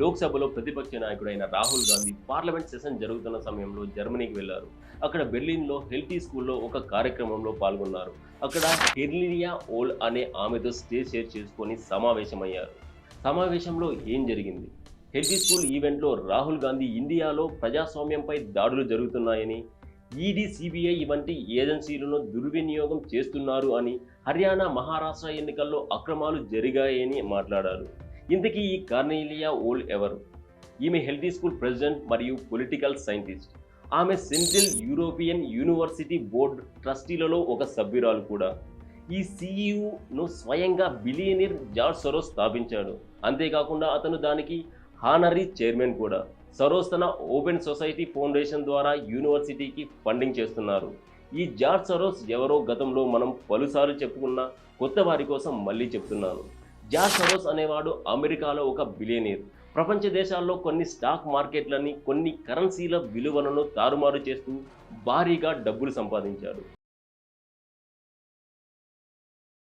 లోక్సభలో ప్రతిపక్ష నాయకుడైన రాహుల్ గాంధీ పార్లమెంట్ సెషన్ జరుగుతున్న సమయంలో జర్మనీకి వెళ్లారు. అక్కడ బెర్లిన్‌లో హెల్టీ స్కూల్‌లో ఒక కార్యక్రమంలో పాల్గొన్నారు. అక్కడ హెర్లినియా ఓల్ అనే ఆమెతో స్టేజ్ షేర్ చేసుకొని సమావేశమయ్యారు. సమావేశంలో ఏం జరిగింది? హెల్టీ స్కూల్ ఈవెంట్‌లో రాహుల్ గాంధీ ఇండియాలో ప్రజాస్వామ్యంపై దాడులు జరుగుతున్నాయని, ఈడీ, సీబీఐ వంటి ఏజెన్సీలను దుర్వినియోగం చేస్తున్నారు అని, హర్యానా, మహారాష్ట్ర ఎన్నికల్లో అక్రమాలు జరిగాయని మాట్లాడారు. ఇంతకీ ఈ కార్నెలియా ఓల్ ఎవరు? ఈమె హెల్టీ స్కూల్ ప్రెసిడెంట్ మరియు పొలిటికల్ సైంటిస్ట్. ఆమె సెంట్రల్ యూరోపియన్ యూనివర్సిటీ బోర్డు ట్రస్టీలలో ఒక సభ్యురాలు కూడా. ఈ సీఈఓను స్వయంగా బిలియనీర్ జార్జ్ సొరోస్ స్థాపించాడు. అంతేకాకుండా అతను దానికి హానరీ చైర్మన్ కూడా. సరోస్ తన ఓపెన్ సొసైటీ ఫౌండేషన్ ద్వారా యూనివర్సిటీకి ఫండింగ్ చేస్తున్నారు. ఈ జార్జ్ సరోస్ ఎవరో గతంలో మనం పలుసార్లు చెప్పుకున్న కొత్త వారి కోసం మళ్ళీ చెప్తున్నాను. జార్జ్ సరోస్ అనేవాడు అమెరికాలో ఒక బిలియనీర్. ప్రపంచ దేశాల్లో కొన్ని స్టాక్ మార్కెట్లని, కొన్ని కరెన్సీల విలువలను తారుమారు చేస్తూ భారీగా డబ్బులు సంపాదించాడు.